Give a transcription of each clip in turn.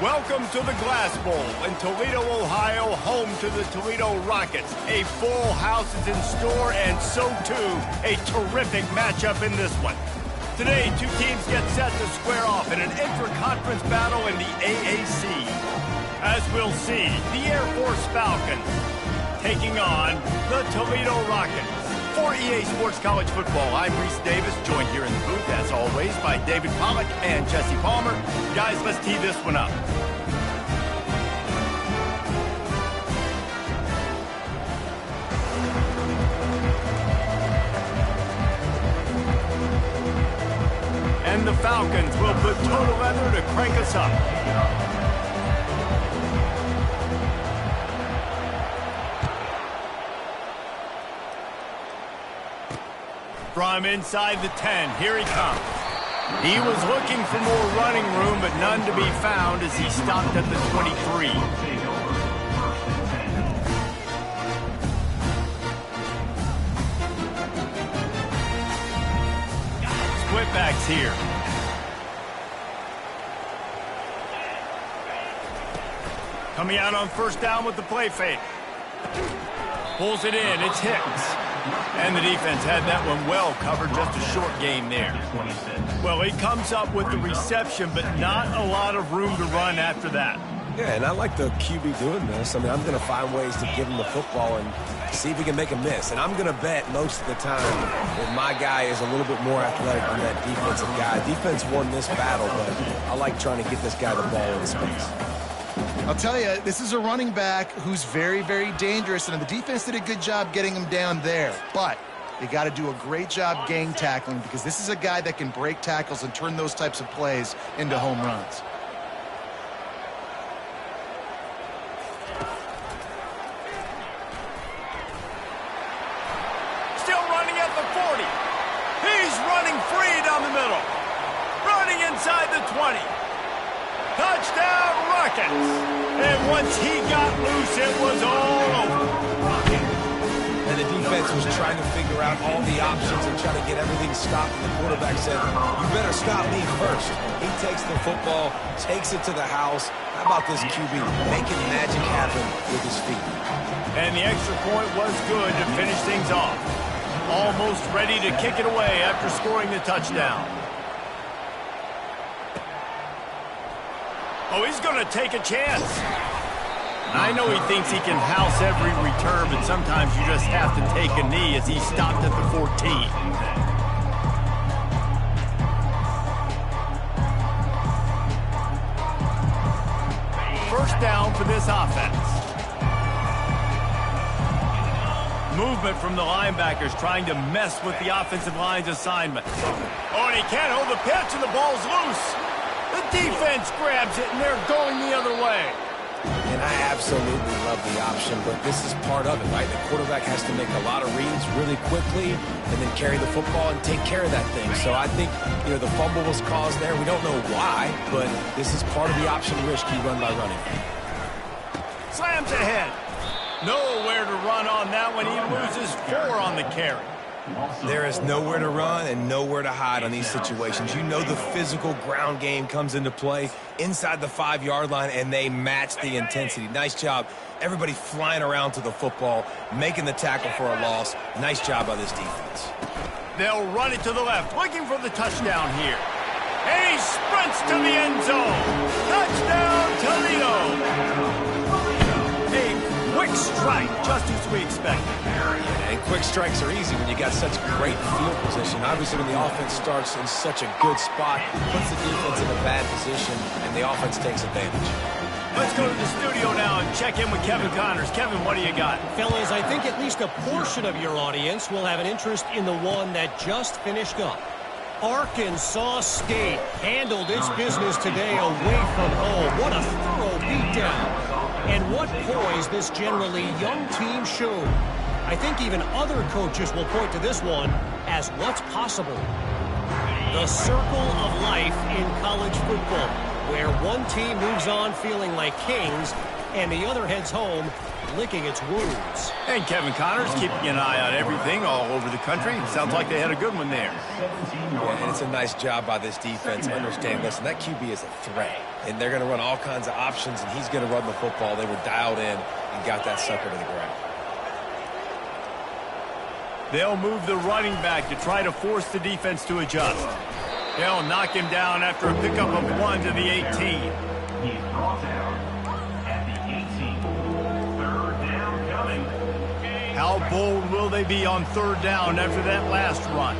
Welcome to the Glass Bowl in Toledo, Ohio, home to the Toledo Rockets. A full house is in store, and so too a terrific matchup in this one. Today, two teams get set to square off in an intra-conference battle in the AAC. As we'll see, the Air Force Falcons taking on the Toledo Rockets. For EA Sports College Football, I'm Reese Davis, joined here in the booth, as always, by David Pollack and Jesse Palmer. Guys, let's tee this one up. And the Falcons will put total leather to crank us up. From inside the 10, here he comes. He was looking for more running room, but none to be found as he stopped at the 23. Split backs here. Coming out on first down with the play fake. Pulls it in, it's Hicks. And the defense had that one well covered, just a short gain there. Well, he comes up with the reception, but not a lot of room to run after that. Yeah, and I like the QB doing this. I mean, I'm going to find ways to give him the football and see if he can make a miss. And I'm going to bet most of the time that my guy is a little bit more athletic than that defensive guy. Defense won this battle, but I like trying to get this guy the ball in space. I'll tell you, this is a running back who's very, very dangerous, and the defense did a good job getting him down there. But they got to do a great job gang tackling, because this is a guy that can break tackles and turn those types of plays into home runs. Still running at the 40. He's running free down the middle. Running inside the 20. Touchdown, Rockets! And once he got loose, it was all over. And the defense was trying to figure out all the options and trying to get everything stopped. And the quarterback said, "You better stop me first." He takes the football, takes it to the house. How about this QB making magic happen with his feet? And the extra point was good to finish things off. Almost ready to kick it away after scoring the touchdown. Oh, he's going to take a chance. I know he thinks he can house every return, but sometimes you just have to take a knee as he stopped at the 14. First down for this offense. Movement from the linebackers trying to mess with the offensive line's assignment. Oh, and he can't hold the pitch, and the ball's loose. The defense grabs it, and they're going the other way. And I absolutely love the option, but this is part of it, right? The quarterback has to make a lot of reads really quickly and then carry the football and take care of that thing. So I think, the fumble was caused there. We don't know why, but this is part of the option risk you run by running. Slams ahead. Nowhere to run on that one. He loses 4 on the carry. There is nowhere to run and nowhere to hide on these situations. You know the physical ground game comes into play inside the 5-yard line, and they match the intensity. Nice job. Everybody flying around to the football, making the tackle for a loss. Nice job by this defense. They'll run it to the left, looking for the touchdown here. And he sprints to the end zone. Touchdown, Toledo. A quick strike, just as we expected. And quick strikes are easy when you got such great field position. Obviously, when the offense starts in such a good spot, puts the defense in a bad position, and the offense takes advantage. Let's go to the studio now and check in with Kevin Connors. Kevin, what do you got? Fellas, I think at least a portion of your audience will have an interest in the one that just finished up. Arkansas State handled its business today away from home. What a thorough beatdown. And what poise this generally young team showed. I think even other coaches will point to this one as what's possible. The circle of life in college football. where one team moves on feeling like kings and the other heads home licking its wounds. And Kevin Connors keeping an eye on everything all over the country. Sounds like they had a good one there. Yeah, and it's a nice job by this defense understanding, listen, that QB is a threat, and they're going to run all kinds of options, and he's going to run the football. They were dialed in and got that sucker to the ground. They'll move the running back to try to force the defense to adjust. They'll knock him down after a pickup of 1 to the 18. He's brought down at the 18. Third down coming. How bold will they be on third down after that last run?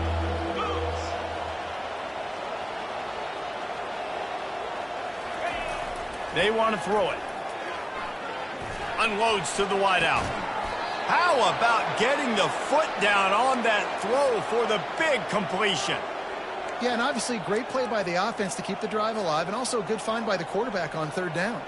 They want to throw it. Unloads to the wideout. How about getting the foot down on that throw for the big completion? Yeah, and obviously great play by the offense to keep the drive alive, and also a good find by the quarterback on third down.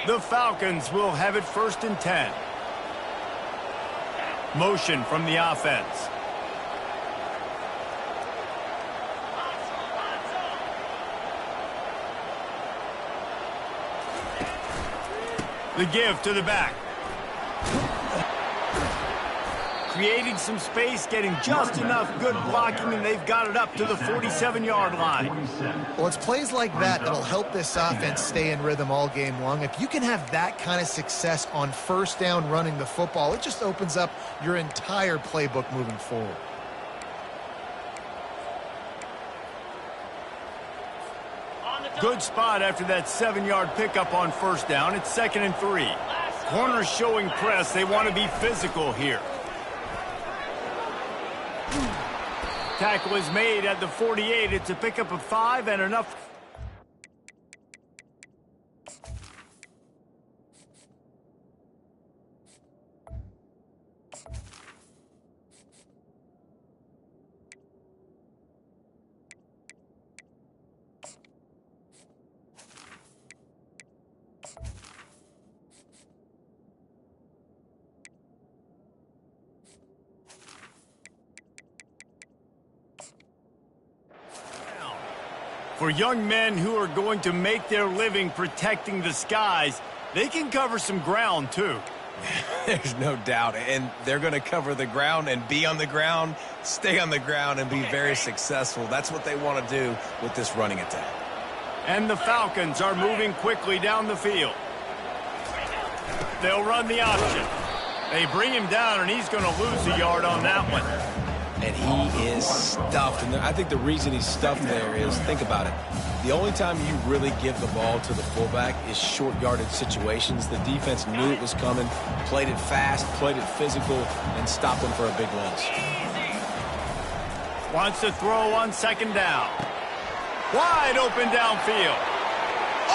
The Falcons will have it 1st and 10. Motion from the offense. The give to the back. Creating some space, getting just enough good blocking, and they've got it up to the 47-yard line. Well, it's plays like that that'll help this offense stay in rhythm all game long. If you can have that kind of success on first down running the football, it just opens up your entire playbook moving forward. Good spot after that 7-yard pickup on first down. It's 2nd and 3. Corners showing press. They want to be physical here. Tackle is made at the 48. It's a pickup of 5 and enough. For young men who are going to make their living protecting the skies, they can cover some ground too. There's no doubt, and they're going to cover the ground and be on the ground, stay on the ground, and be very successful. That's what they want to do with this running attack. And the Falcons are moving quickly down the field. They'll run the option. They bring him down, and he's going to lose a yard on that one. And he is stuffed. And I think the reason he's stuffed there is, think about it, the only time you really give the ball to the fullback is short yardage situations. The defense knew it was coming, played it fast, played it physical, and stopped him for a big loss. Wants to throw on 2nd down. Wide open downfield.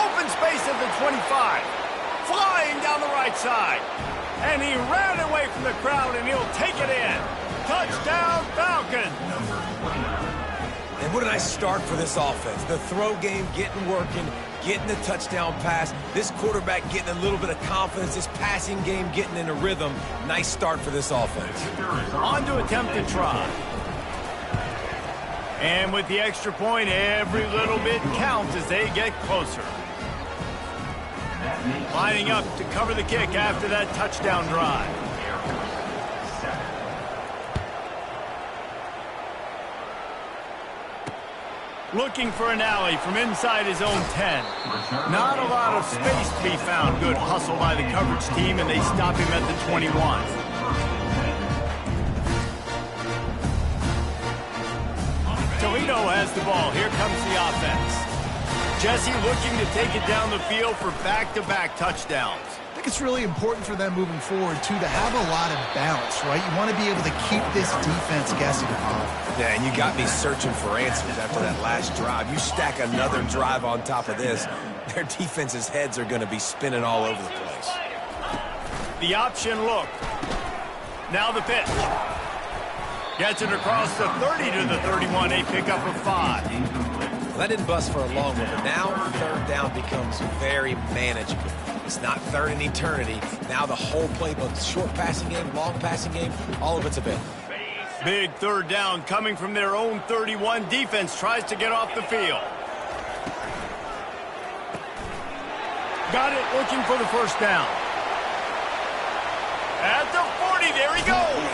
Open space at the 25. Flying down the right side. And he ran away from the crowd, and he'll take it in. Touchdown, Falcons! And what a nice start for this offense. The throw game getting working, getting the touchdown pass. This quarterback getting a little bit of confidence. This passing game getting in a rhythm. Nice start for this offense. On to attempt to try. And with the extra point, every little bit counts as they get closer. Lining up to cover the kick after that touchdown drive. Looking for an alley from inside his own 10. Not a lot of space to be found. Good hustle by the coverage team, and they stop him at the 21. Toledo has the ball. Here comes the offense. Jesse looking to take it down the field for back-to-back touchdowns. I think it's really important for them moving forward, too, to have a lot of balance, right? You want to be able to keep this defense guessing. Yeah, and you got me searching for answers after that last drive. You stack another drive on top of this, their defense's heads are going to be spinning all over the place. The option look. Now the pitch. Gets it across the 30 to the 31, a pickup of 5. That didn't bust for a long one, but now third down becomes very manageable. It's not third in eternity. Now the whole playbook, short passing game, long passing game, all of it's available. Big third down coming from their own 31. Defense tries to get off the field. Got it, looking for the first down. At the 40, there he goes.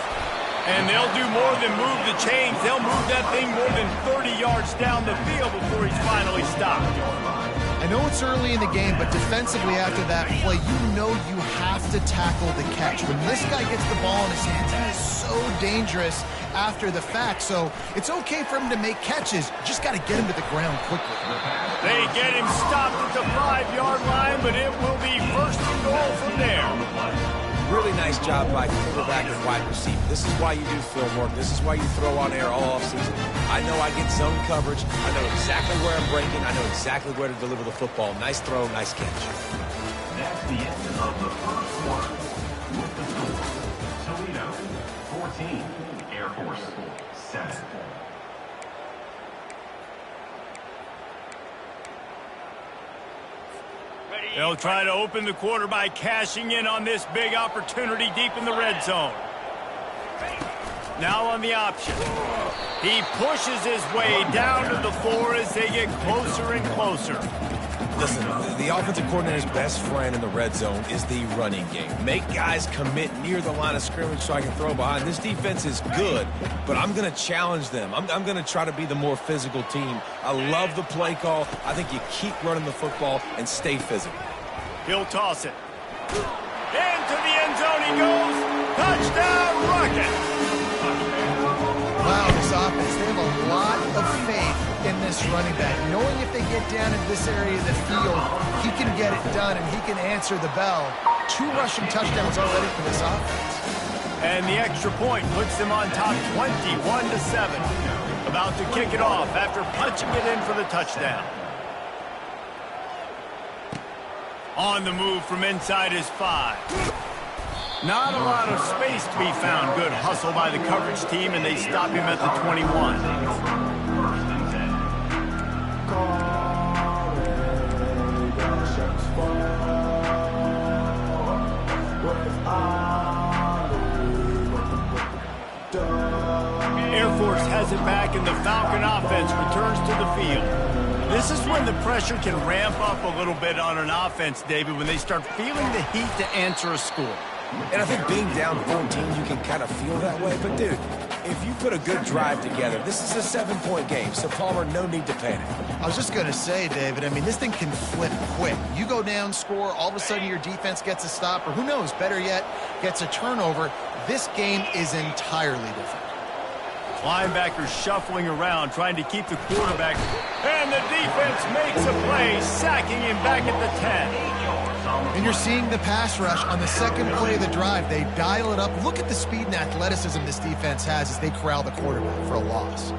And they'll do more than move the chains. They'll move that thing more than 30 yards down the field before he's finally stopped. I know it's early in the game, but defensively after that play, you know you have to tackle the catch. When this guy gets the ball in his hands, he is so dangerous after the fact. So it's okay for him to make catches. Just got to get him to the ground quickly. They get him stopped at the 5-yard line, but it will be first and goal from there. Really nice job by quarterback and wide receiver. This is why you do film work. This is why you throw on air all offseason. I know I get zone coverage. I know exactly where I'm breaking. I know exactly where to deliver the football. Nice throw, nice catch. That's the end of the first quarter. With the score, Toledo 14, Air Force 7. They'll try to open the quarter by cashing in on this big opportunity deep in the red zone. Now on the option. He pushes his way down to the floor as they get closer and closer. Listen, the offensive coordinator's best friend in the red zone is the running game. Make guys commit near the line of scrimmage so I can throw behind. This defense is good, but I'm going to challenge them. I'm going to try to be the more physical team. I love the play call. I think you keep running the football and stay physical. He'll toss it. Into the end zone he goes. Touchdown, Rocket. Wow, this offense, they have a lot of faith in this running back. Knowing if they get down in this area of the field, he can get it done and he can answer the bell. 2 rushing touchdowns already for this offense. And the extra point puts them on top 21-7. About to kick it off after punching it in for the touchdown. On the move from inside his 5. Not a lot of space to be found. Good hustle by the coverage team, and they stop him at the 21. Air Force has it back, and the Falcon offense returns to the field. This is when the pressure can ramp up a little bit on an offense, David, when they start feeling the heat to answer a score. And I think being down 14, you can kind of feel that way. But, dude, if you put a good drive together, this is a 7-point game. So, Palmer, no need to panic. I was just going to say, David, I mean, this thing can flip quick. You go down, score, all of a sudden your defense gets a stop, or who knows, better yet, gets a turnover. This game is entirely different. Linebackers shuffling around, trying to keep the quarterback. And the defense makes a play, sacking him back at the 10. And you're seeing the pass rush on the second play of the drive. They dial it up. Look at the speed and athleticism this defense has as they corral the quarterback for a loss.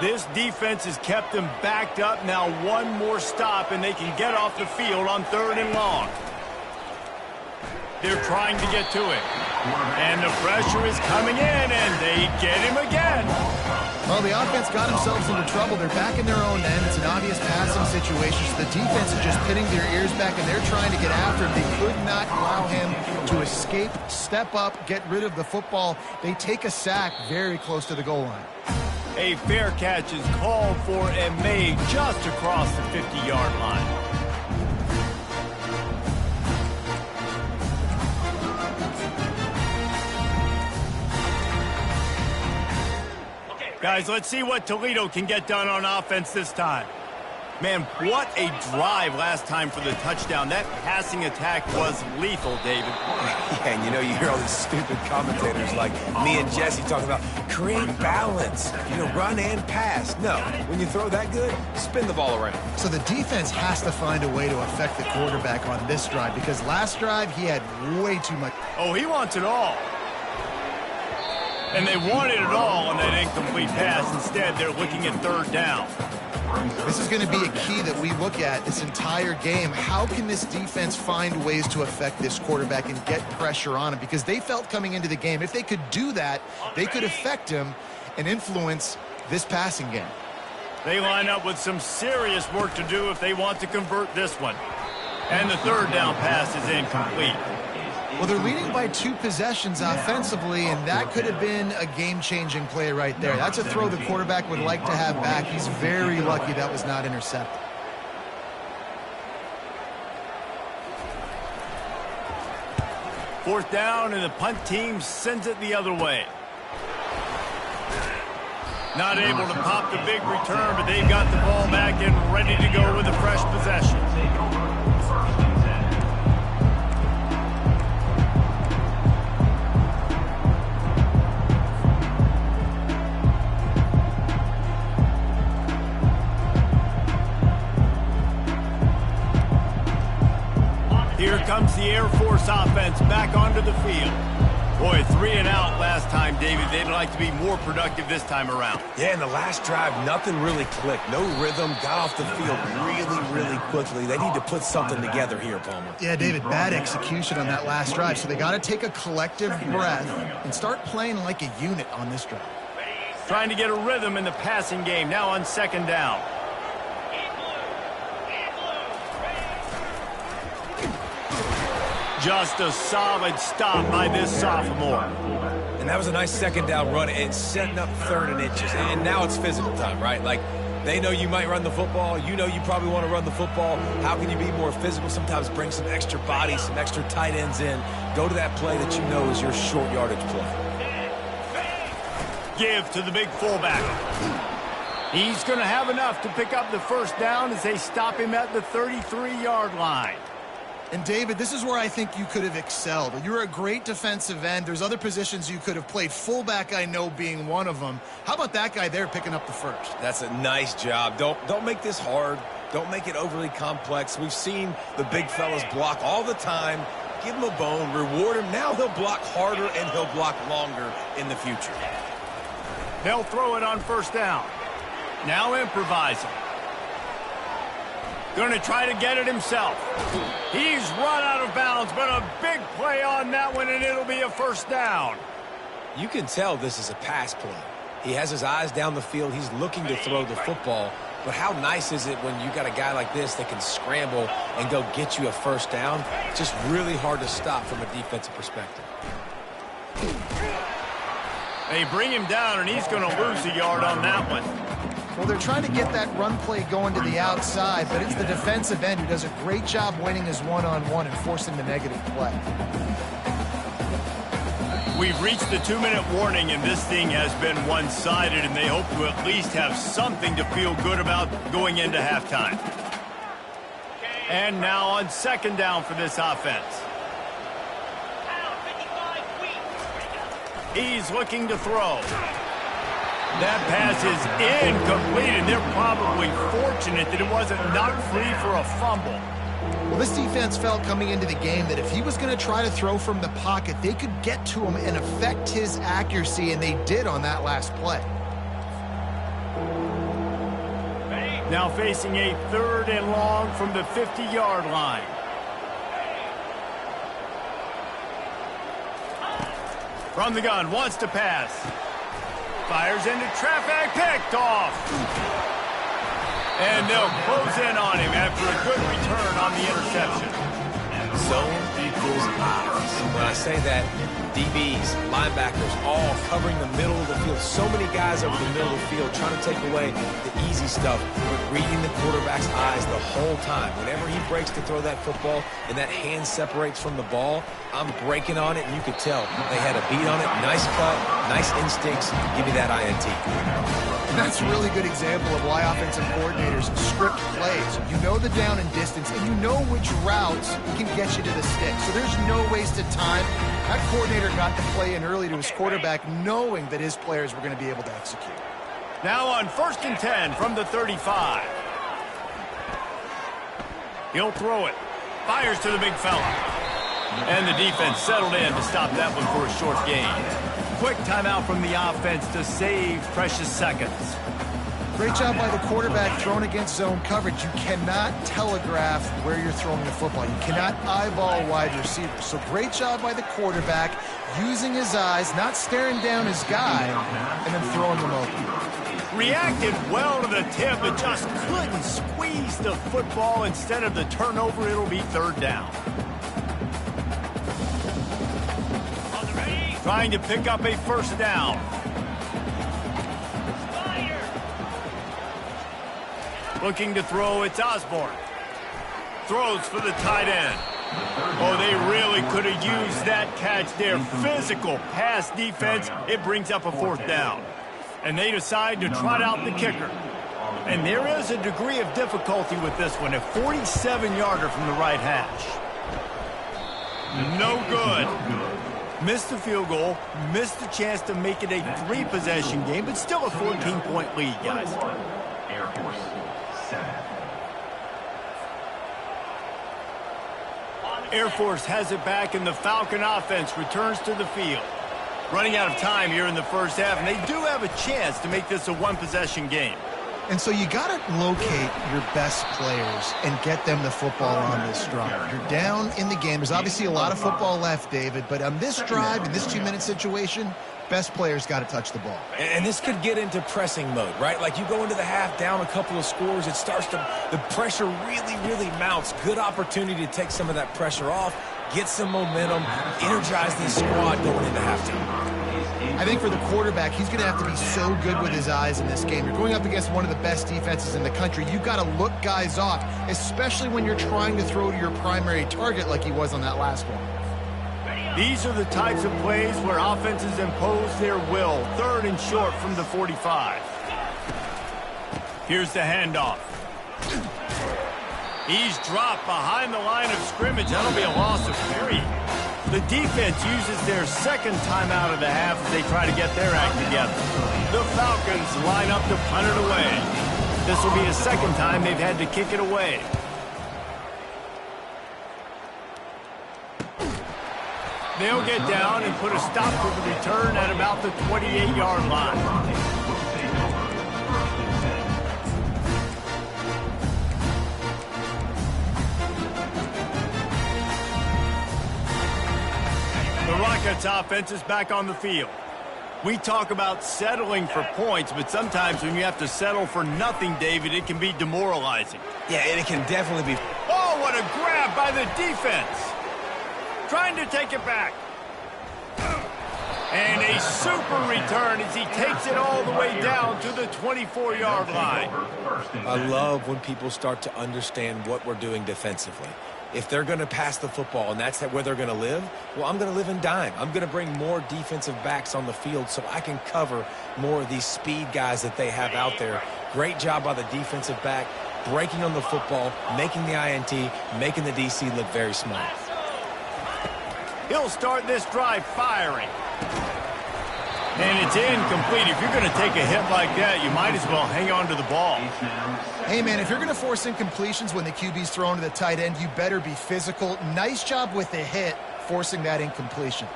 This defense has kept them backed up. Now one more stop, and they can get off the field on 3rd and long. They're trying to get to it. And the pressure is coming in, and they get him again. Well, the offense got themselves into trouble. They're back in their own end. It's an obvious passing situation. So the defense is just pinning their ears back, and they're trying to get after him. They could not allow him to escape, step up, get rid of the football. They take a sack very close to the goal line. A fair catch is called for and made just across the 50-yard line. Guys, let's see what Toledo can get done on offense this time. Man, what a drive last time for the touchdown. That passing attack was lethal, David. Yeah, and you know, you hear all these stupid commentators like me and Jesse talking about create balance, you know, run and pass. No, when you throw that good, spin the ball around. So the defense has to find a way to affect the quarterback on this drive because last drive he had way too much. Oh, he wants it all. And they wanted it all on that incomplete pass. Instead, they're looking at 3rd down. This is going to be a key that we look at this entire game. How can this defense find ways to affect this quarterback and get pressure on him? Because they felt coming into the game, if they could do that, they could affect him and influence this passing game. They line up with some serious work to do if they want to convert this one. And the third down pass is incomplete. Well, they're leading by 2 possessions offensively, and that could have been a game-changing play right there. That's a throw the quarterback would like to have back. He's very lucky that was not intercepted. Fourth down, and the punt team sends it the other way. Not able to pop the big return, but they've got the ball back and ready to go with a fresh possession. Here comes the Air Force offense back onto the field. Boy, 3 and out last time, David. They'd like to be more productive this time around. Yeah, in the last drive, nothing really clicked. No rhythm, got off the field really quickly. They need to put something together here, Palmer. Yeah, David, bad execution on that last drive. So they got to take a collective breath and start playing like a unit on this drive. Trying to get a rhythm in the passing game now on second down. Just a solid stop by this sophomore. And that was a nice second down run and setting up 3rd and inches. And now it's physical time, right? Like, they know you might run the football. You know you probably want to run the football. How can you be more physical? Sometimes bring some extra body, some extra tight ends in. Go to that play that you know is your short yardage play. Give to the big fullback. He's going to have enough to pick up the first down as they stop him at the 33-yard line. And, David, this is where I think you could have excelled. You're a great defensive end. There's other positions you could have played. Fullback, I know, being one of them. How about that guy there picking up the first? That's a nice job. Don't make this hard. Don't make it overly complex. We've seen the big fellas block all the time. Give him a bone. Reward him. Now he'll block harder and he'll block longer in the future. They'll throw it on first down. Now improvising. Going to try to get it himself. He's run out of bounds, but a big play on that one, and it'll be a first down. You can tell this is a pass play. He has his eyes down the field. He's looking to throw the football. But how nice is it when you got a guy like this that can scramble and go get you a first down? It's just really hard to stop from a defensive perspective. They bring him down, and he's going to lose a yard on that one. Well, they're trying to get that run play going to the outside, but it's the defensive end who does a great job winning his one-on-one and forcing the negative play. We've reached the 2-minute warning, and this thing has been one-sided, and they hope to at least have something to feel good about going into halftime. And now on second down for this offense. He's looking to throw. That pass is incomplete, and they're probably fortunate that it wasn't knocked free for a fumble. Well, this defense felt coming into the game that if he was going to try to throw from the pocket, they could get to him and affect his accuracy, and they did on that last play. Now facing a 3rd and long from the 50-yard line. From the gun, wants to pass. Fires into traffic, picked off. And they'll close in on him after a good return on the interception. Zone equals eyes. When I say that, DBs, linebackers, all covering the middle of the field. So many guys over the middle of the field trying to take away the easy stuff, but reading the quarterback's eyes the whole time. Whenever he breaks to throw that football and that hand separates from the ball, I'm breaking on it, and you could tell they had a beat on it. Nice cut, nice instincts. Give me that INT. And that's a really good example of why offensive coordinators script plays. You know the down and distance, and you know which routes can get you to the stick. So there's no wasted time. That coordinator got the play in early to his quarterback, knowing that his players were going to be able to execute. Now on 1st and 10 from the 35. He'll throw it. Fires to the big fella. And the defense settled in to stop that one for a short gain. Quick timeout from the offense to save precious seconds. Great job by the quarterback throwing against zone coverage. You cannot telegraph where you're throwing the football. You cannot eyeball a wide receiver. So great job by the quarterback using his eyes, not staring down his guy, and then throwing them open. Reacted well to the tip, but just couldn't squeeze the football. Instead of the turnover, it'll be third down. Trying to pick up a first down. Looking to throw, it's Osborne. Throws for the tight end. Oh, they really could have used that catch there. Physical pass defense. It brings up a fourth down. And they decide to trot out the kicker. And there is a degree of difficulty with this one. A 47-yarder from the right hash. No good. Missed the field goal. Missed the chance to make it a 3-possession game, but still a 14-point lead, guys. Air Force 7. Air Force has it back, and the Falcon offense returns to the field. Running out of time here in the first half, and they do have a chance to make this a one-possession game. And so you got to locate your best players and get them the football on this drive. You're down in the game. There's obviously a lot of football left, David, but on this drive, in this 2-minute situation, best players got to touch the ball. And this could get into pressing mode, right? Like you go into the half down a couple of scores, it starts to, the pressure really mounts. Good opportunity to take some of that pressure off, get some momentum, energize this squad going into halftime. I think for the quarterback, he's going to have to be so good with his eyes in this game. You're going up against one of the best defenses in the country. You've got to look guys off, especially when you're trying to throw to your primary target like he was on that last one. These are the types of plays where offenses impose their will. Third and short from the 45. Here's the handoff. He's dropped behind the line of scrimmage. That'll be a loss of 3. The defense uses their second timeout of the half as they try to get their act together. The Falcons line up to punt it away. This will be the second time they've had to kick it away. They'll get down and put a stop to the return at about the 28-yard line. The Rockets offense is back on the field. We talk about settling for points, but sometimes when you have to settle for nothing, David, it can be demoralizing. Yeah, and it can definitely be. Oh, what a grab by the defense. Trying to take it back. And a super return as he takes it all the way down to the 24-yard line. I love when people start to understand what we're doing defensively. If they're going to pass the football and that's where they're going to live, well, I'm going to live in dime. I'm going to bring more defensive backs on the field so I can cover more of these speed guys that they have out there. Great job by the defensive back, breaking on the football, making the INT, making the DC look very smart. He'll start this drive firing. And it's incomplete. If you're going to take a hit like that, you might as well hang on to the ball. Hey, man, if you're going to force incompletions when the QB's thrown to the tight end, you better be physical. Nice job with the hit, forcing that incompletion.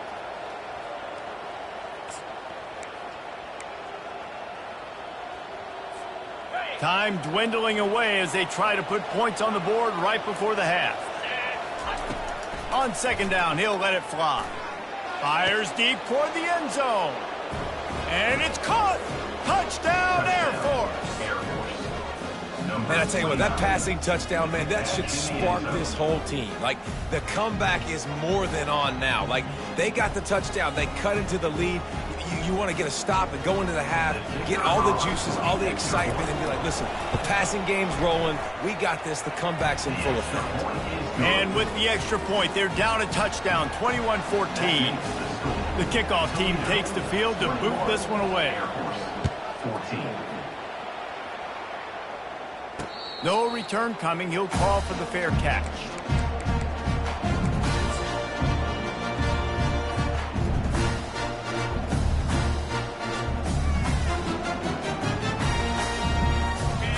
Time dwindling away as they try to put points on the board right before the half. On second down, he'll let it fly. Fires deep toward the end zone. And it's caught. Touchdown, Air Force. Man, I tell you what, that passing touchdown, man, that should spark this whole team. Like, the comeback is more than on now. Like, they got the touchdown. They cut into the lead. You want to get a stop and go into the half, get all the juices, all the excitement, and be like, listen, the passing game's rolling. We got this. The comeback's in full effect. And with the extra point, they're down a touchdown, 21-14. The kickoff team takes the field to boot this one away. 14. No return coming. He'll call for the fair catch.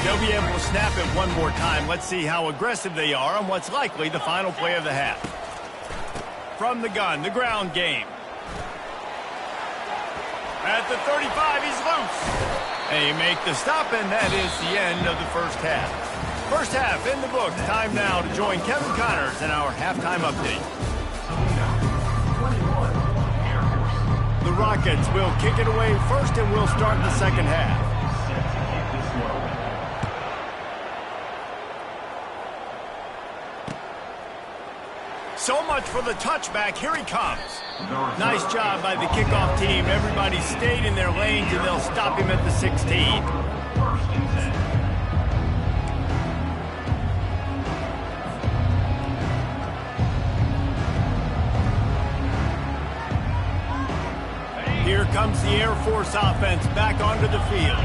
They'll be able to snap it one more time. Let's see how aggressive they are on what's likely the final play of the half. From the gun, the ground game. At the 35, he's loose. And you make the stop, and that is the end of the first half. First half in the books. Time now to join Kevin Connors in our halftime update. The Rockets will kick it away first, and we'll start the second half. So much for the touchback. Here he comes. Nice job by the kickoff team. Everybody stayed in their lanes, and they'll stop him at the 16. Here comes the Air Force offense back onto the field.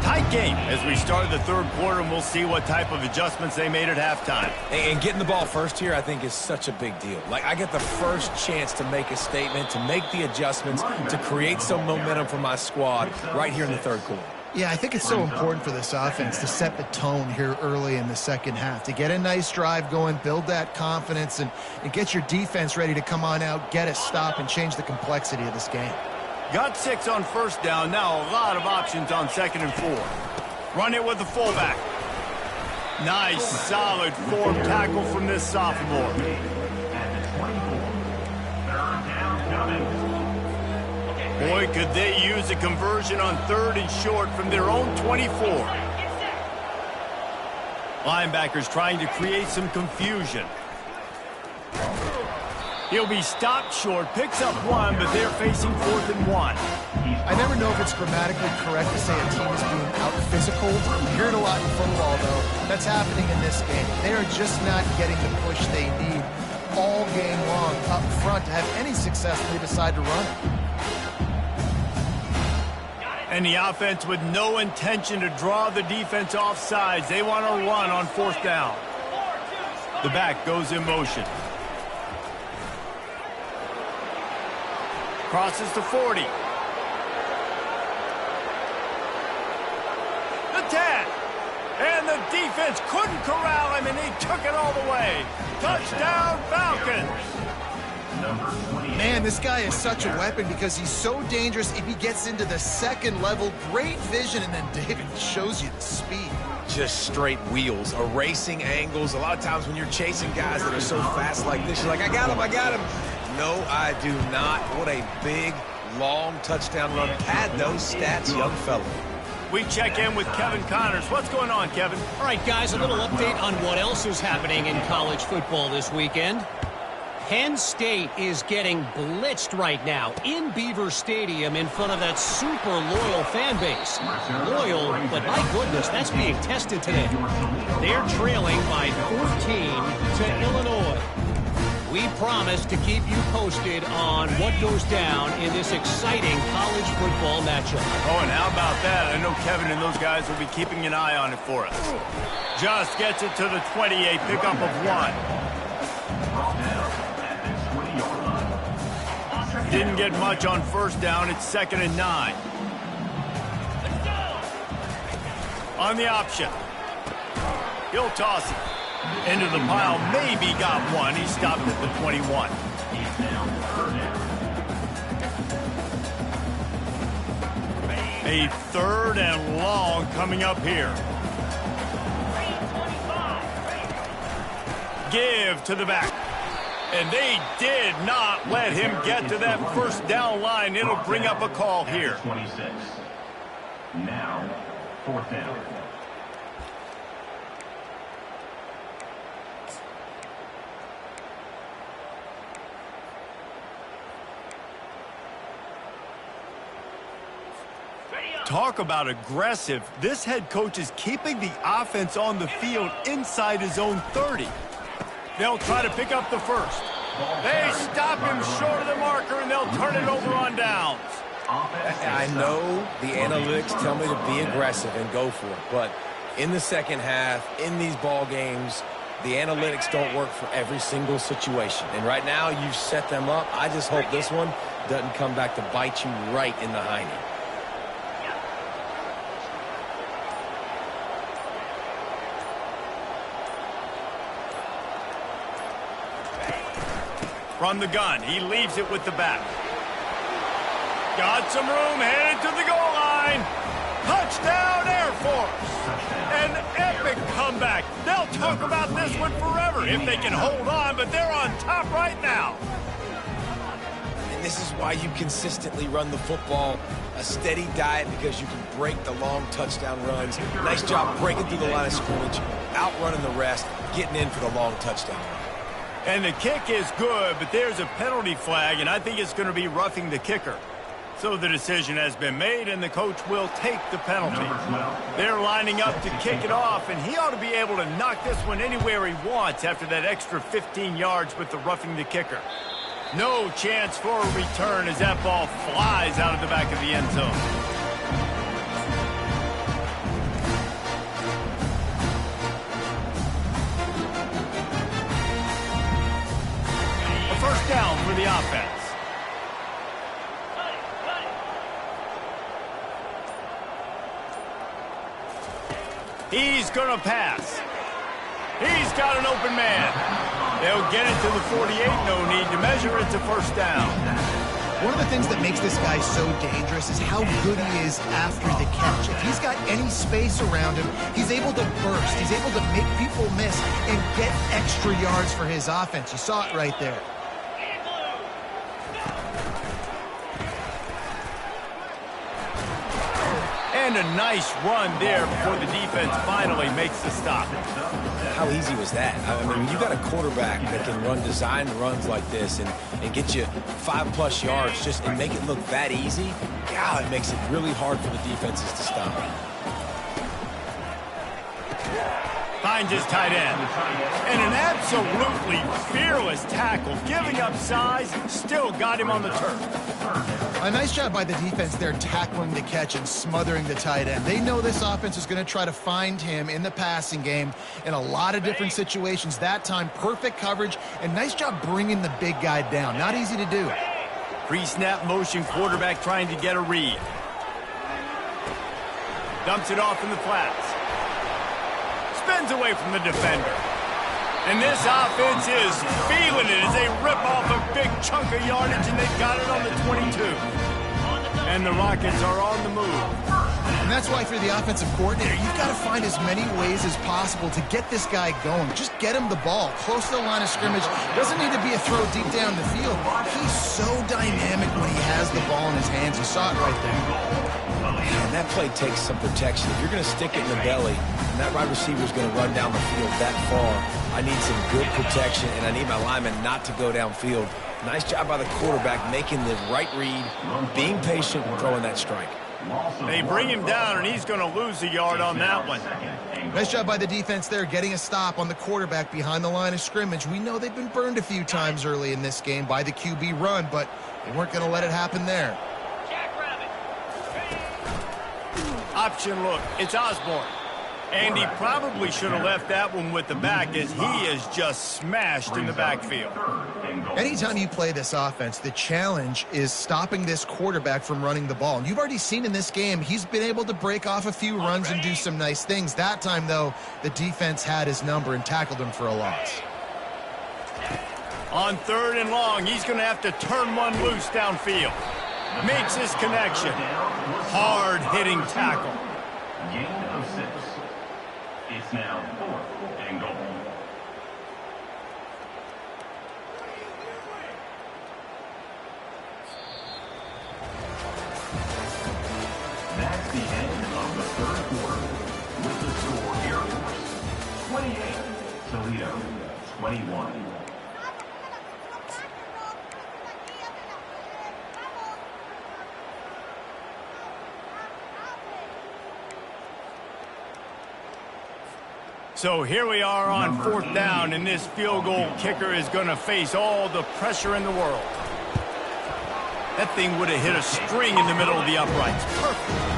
Tight game as we start the third quarter, and we'll see what type of adjustments they made at halftime. And getting the ball first here, I think, is such a big deal. Like, I get the first chance to make a statement, to make the adjustments, to create some momentum for my squad right here in the third quarter. Yeah, I think it's so important for this offense to set the tone here early in the second half, to get a nice drive going, build that confidence, and get your defense ready to come on out, get a stop, and change the complexity of this game. Got 6 on first down. Now a lot of options on second and 4. Run it with the fullback. Nice, solid form tackle from this sophomore. Boy, could they use a conversion on third and short from their own 24. Linebackers trying to create some confusion. He'll be stopped short, picks up 1, but they're facing 4th and 1. I never know if it's grammatically correct to say a team is being out-physical. You hear it a lot in football, though. That's happening in this game. They are just not getting the push they need all game long up front to have any success when they decide to run it. And the offense with no intention to draw the defense off sides. They want to run on 4th down. The back goes in motion. Crosses to 40. The 10. And the defense couldn't corral him, and he took it all the way. Touchdown, Falcons. Man, this guy is such a weapon because he's so dangerous if he gets into the second level. Great vision, and then David shows you the speed. Just straight wheels, erasing angles. A lot of times when you're chasing guys that are so fast like this, you're like, I got him, I got him. No, I do not. What a big, long touchdown run. Pad those stats, young fella. We check in with Kevin Connors. What's going on, Kevin? All right, guys, a little update on what else is happening in college football this weekend. Penn State is getting blitzed right now in Beaver Stadium in front of that super loyal fan base. Loyal, but my goodness, that's being tested today. They're trailing by 14 to Illinois. We promise to keep you posted on what goes down in this exciting college football matchup. Oh, and how about that? I know Kevin and those guys will be keeping an eye on it for us. Just gets it to the 28, pickup of 1. Didn't get much on first down. It's 2nd and 9. On the option. He'll toss it. Into the pile, maybe got 1. He stopped at the 21. A 3rd and long coming up here. Give to the back. And they did not let him get to that first down line. It'll bring up a call here. 26. Now, 4th down. Talk about aggressive. This head coach is keeping the offense on the field inside his own 30. They'll try to pick up the first. They stop him short of the marker, and they'll turn it over on downs. I know the analytics tell me to be aggressive and go for it, but in the second half, in these ball games, the analytics don't work for every single situation. And right now, you've set them up. I just hope this one doesn't come back to bite you right in the hiney. From the gun, he leaves it with the back. Got some room, headed to the goal line. Touchdown, Air Force! An epic comeback. They'll talk about this one forever if they can hold on, but they're on top right now. And this is why you consistently run the football. A steady diet because you can break the long touchdown runs. Nice job breaking through the line of scrimmage, outrunning the rest, getting in for the long touchdown run. And the kick is good, but there's a penalty flag, and I think it's going to be roughing the kicker. So the decision has been made, and the coach will take the penalty. They're lining up to kick it off, and he ought to be able to knock this one anywhere he wants after that extra 15 yards with the roughing the kicker. No chance for a return as that ball flies out of the back of the end zone. First down for the offense. He's going to pass. He's got an open man. They'll get it to the 48. No need to measure. It's a first down. One of the things that makes this guy so dangerous is how good he is after the catch. If he's got any space around him, he's able to burst. He's able to make people miss and get extra yards for his offense. You saw it right there. And a nice run there before the defense finally makes the stop. How easy was that? I mean, when you got a quarterback that can run designed runs like this and get you 5+ yards just and make it look that easy, God, it makes it really hard for the defenses to stop. Finds his tight end. And an absolutely fearless tackle, giving up size, still got him on the turf. A nice job by the defense there tackling the catch and smothering the tight end. They know this offense is going to try to find him in the passing game in a lot of different situations. That time, perfect coverage, and nice job bringing the big guy down. Not easy to do. Pre-snap motion quarterback trying to get a read. Dumps it off in the flats. Spins away from the defender. And this offense is feeling it as they rip off a big chunk of yardage, and they've got it on the 22. And the Rockets are on the move. And that's why for the offensive coordinator, you've got to find as many ways as possible to get this guy going. Just get him the ball close to the line of scrimmage. Doesn't need to be a throw deep down the field. He's so dynamic when he has the ball in his hands. You saw it right there. And that play takes some protection. If you're going to stick it in the belly, and that wide receiver is going to run down the field that far, I need some good protection, and I need my lineman not to go downfield. Nice job by the quarterback making the right read, being patient, and throwing that strike. They bring him down, and he's going to lose a yard on that one. Nice job by the defense there, getting a stop on the quarterback behind the line of scrimmage. We know they've been burned a few times early in this game by the QB run, but they weren't going to let it happen there. Option look. It's Osborne. And he probably should have left that one with the back, as he is just smashed in the backfield. Anytime you play this offense, the challenge is stopping this quarterback from running the ball. And you've already seen in this game, he's been able to break off a few runs and do some nice things. That time, though, the defense had his number and tackled him for a loss. On 3rd and long, he's going to have to turn one loose downfield. Makes his connection. Hard-hitting tackle. Gain of 6. It's now 4th and goal. That's the end of the 3rd quarter. With the score, Air Force 28, Toledo 21. So here we are on 4th down, and this field goal kicker is going to face all the pressure in the world. That thing would have hit a string in the middle of the uprights. Perfect.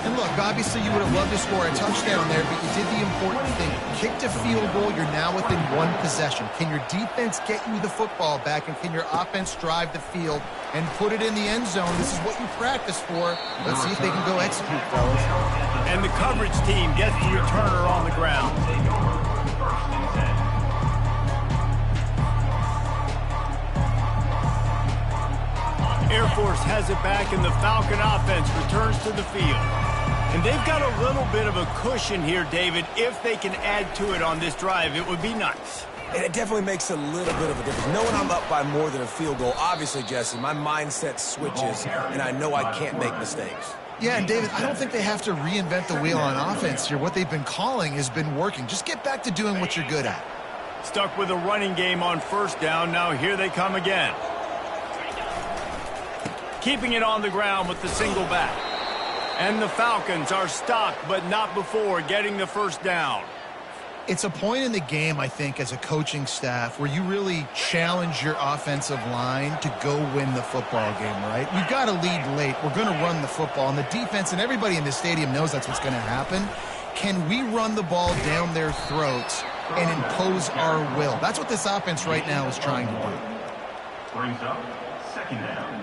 And look, obviously you would have loved to score a touchdown there, but you did the important thing. Kicked a field goal, you're now within one possession. Can your defense get you the football back, and can your offense drive the field and put it in the end zone? This is what you practice for. Let's see if they can go execute, fellas. And the coverage team gets the returner on the ground. Air Force has it back, and the Falcon offense returns to the field. And they've got a little bit of a cushion here, David. If they can add to it on this drive, it would be nice. And it definitely makes a little bit of a difference. Knowing I'm up by more than a field goal, obviously, Jesse, my mindset switches, and I know I can't make mistakes. Yeah, and David, I don't think they have to reinvent the wheel on offense here. What they've been calling has been working. Just get back to doing what you're good at. Stuck with a running game on first down. Now here they come again. Keeping it on the ground with the single back. And the Falcons are stopped, but not before getting the first down. It's a point in the game, I think, as a coaching staff where you really challenge your offensive line to go win the football game, right? We've got to lead late. We're going to run the football. And the defense and everybody in the stadium knows that's what's going to happen. Can we run the ball down their throats and impose our will? That's what this offense right now is trying to do. Brings up second down.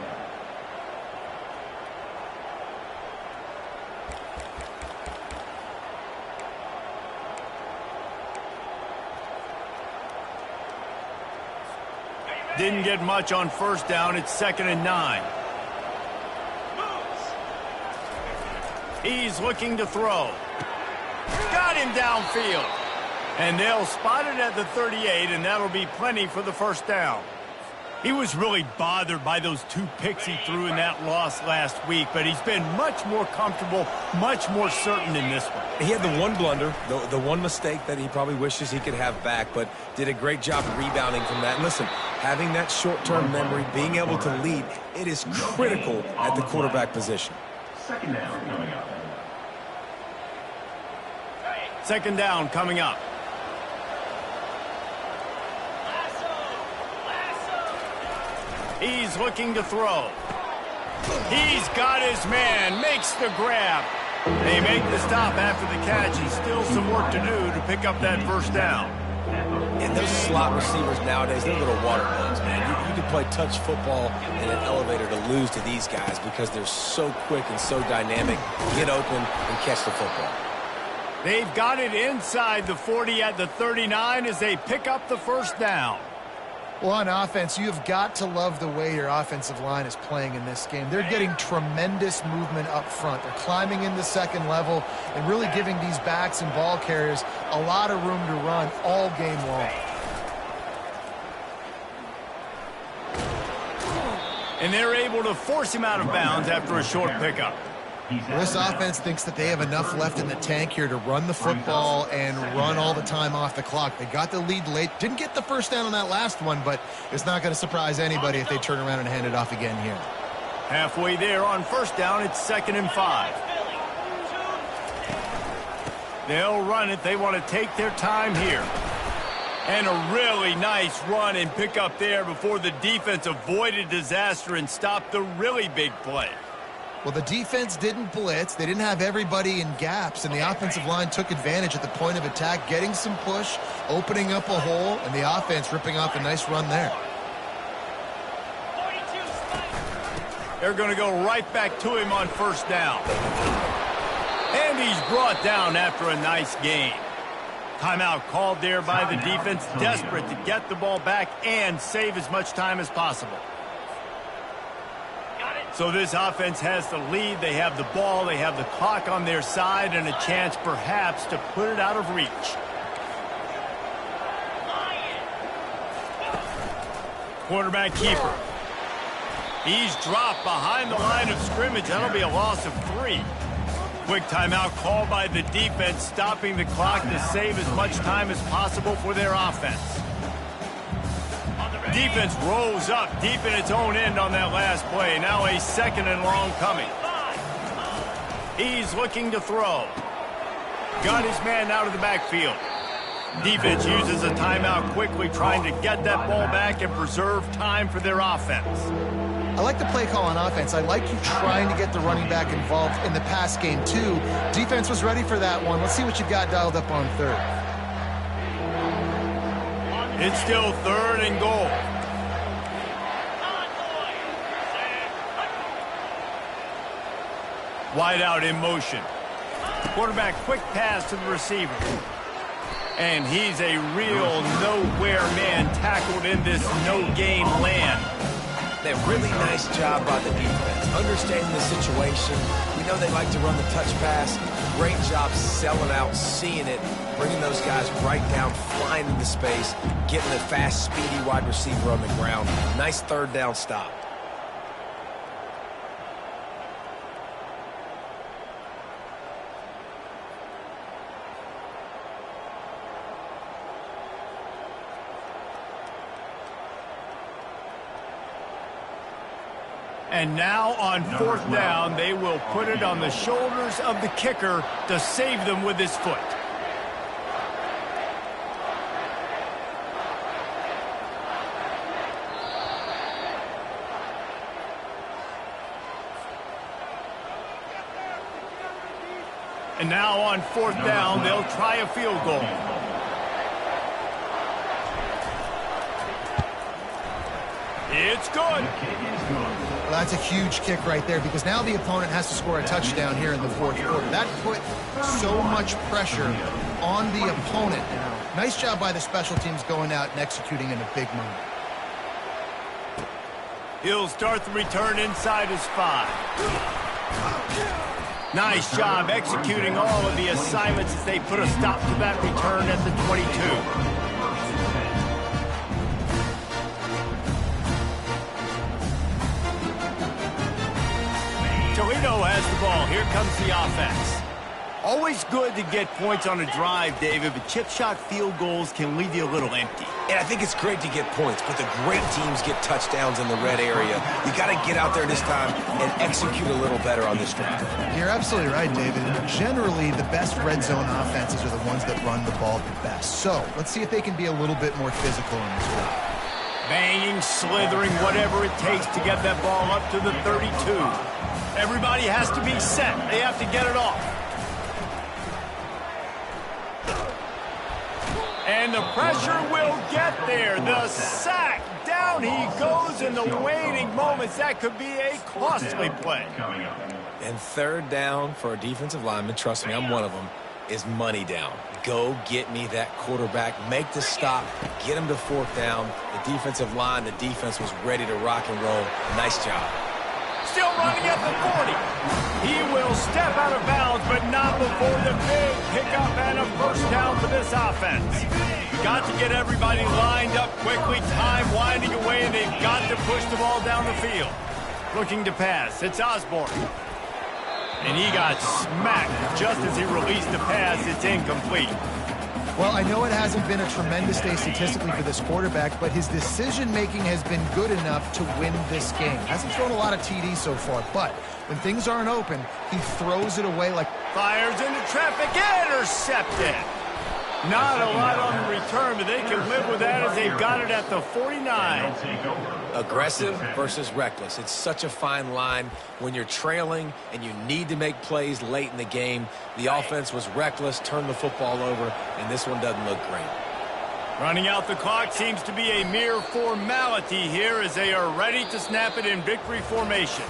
Didn't get much on first down. It's 2nd and 9. He's looking to throw. Got him downfield. And they'll spot it at the 38, and that'll be plenty for the first down. He was really bothered by those 2 picks he threw in that loss last week, but he's been much more comfortable, much more certain in this one. He had the one blunder, the one mistake that he probably wishes he could have back, but did a great job rebounding from that. And listen, having that short-term memory, being able to lead, it is critical at the quarterback position. Second down coming up. 2nd down coming up. He's looking to throw. He's got his man, makes the grab. They make the stop after the catch, and still some work to do to pick up that first down. And those slot receivers nowadays, they're little water bugs, man. You can play touch football in an elevator to lose to these guys because they're so quick and so dynamic. Get open and catch the football. They've got it inside the 40 at the 39 as they pick up the first down. Well, on offense, you've got to love the way your offensive line is playing in this game. They're getting tremendous movement up front. They're climbing in the second level and really giving these backs and ball carriers a lot of room to run all game long. And they're able to force him out of bounds after a short pickup. Well, this offense thinks that they have enough left in the tank here to run the football and run all the time off the clock. They got the lead late. Didn't get the first down on that last one, but it's not going to surprise anybody if they turn around and hand it off again here. Halfway there on first down, it's 2nd and 5. They'll run it. They want to take their time here. And a really nice run and pick up there before the defense avoided disaster and stopped the really big play. Well, the defense didn't blitz. They didn't have everybody in gaps, and the offensive line took advantage at the point of attack, getting some push, opening up a hole, and the offense ripping off a nice run there. They're going to go right back to him on first down. And he's brought down after a nice gain. Timeout called there by the defense, desperate to get the ball back and save as much time as possible. So this offense has the lead. They have the ball. They have the clock on their side and a chance perhaps to put it out of reach. Quarterback keeper. He's dropped behind the line of scrimmage. That'll be a loss of 3. Quick timeout called by the defense, stopping the clock to save as much time as possible for their offense. Defense rolls up deep in its own end on that last play. Now a 2nd and long coming. He's looking to throw. Got his man out of the backfield. Defense uses a timeout quickly, trying to get that ball back and preserve time for their offense. I like the play call on offense. I like you trying to get the running back involved in the pass game, too. Defense was ready for that one. Let's see what you got dialed up on 3rd. It's still 3rd and goal. Wide out in motion. Quarterback quick pass to the receiver. And he's a real nowhere man tackled in this no-gain land. Man, really nice job by the defense. Understanding the situation. We know they like to run the touch pass. Great job selling out, seeing it, bringing those guys right down, flying into space, getting the fast, speedy wide receiver on the ground. Nice third down stop. And now on fourth down, they will put it on the shoulders of the kicker to save them with his foot. And now on fourth down, they'll try a field goal. It's good. Well, that's a huge kick right there because now the opponent has to score a touchdown here in the fourth quarter. That put so much pressure on the opponent. Nice job by the special teams going out and executing in a big moment. He'll start the return inside his 5. Nice job executing all of the assignments as they put a stop to that return at the 22. Toledo has the ball. Here comes the offense. Always good to get points on a drive, David, but chip shot field goals can leave you a little empty. And I think it's great to get points, but the great teams get touchdowns in the red area. You got to get out there this time and execute a little better on this drive. You're absolutely right, David. Generally, the best red zone offenses are the ones that run the ball the best. So let's see if they can be a little bit more physical in this one. Banging, slithering, whatever it takes to get that ball up to the 32. Everybody has to be set. They have to get it off. And the pressure will get there. The sack. Down he goes in the waning moments. That could be a costly play. And third down for a defensive lineman, trust me, I'm one of them, is money down. Go get me that quarterback. Make the stop. Get him to fourth down. The defensive line, the defense was ready to rock and roll. Nice job. Still running at the 40. He will step out of bounds, but not before the big pickup and a first down for this offense. You got to get everybody lined up quickly, time winding away, and they've got to push the ball down the field. Looking to pass. It's Osborne. And he got smacked just as he released the pass. It's incomplete. Well, I know it hasn't been a tremendous day statistically for this quarterback, but his decision-making has been good enough to win this game. Hasn't thrown a lot of TDs so far, but when things aren't open, he throws it away like... Fires into traffic, intercepted. Not a lot on the return, but they can live with that as they've got it at the 49. Aggressive versus reckless. It's such a fine line when you're trailing and you need to make plays late in the game. The offense was reckless, turned the football over, and this one doesn't look great. Running out the clock seems to be a mere formality here as they are ready to snap it in victory formation.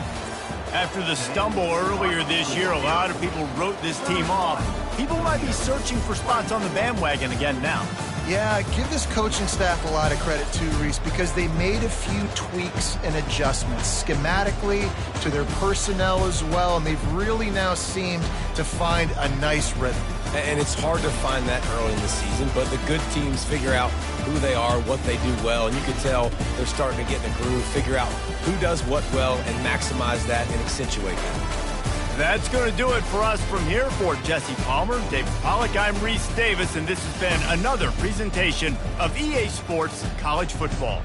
After the stumble earlier this year, a lot of people wrote this team off. People might be searching for spots on the bandwagon again now. Yeah, give this coaching staff a lot of credit too, Reese, because they made a few tweaks and adjustments schematically to their personnel as well, and they've really now seemed to find a nice rhythm. And it's hard to find that early in the season, but the good teams figure out who they are, what they do well, and you can tell they're starting to get in a groove, figure out who does what well, and maximize that and accentuate that. That's going to do it for us from here. For Jesse Palmer, David Pollack, I'm Reese Davis, and this has been another presentation of EA Sports College Football.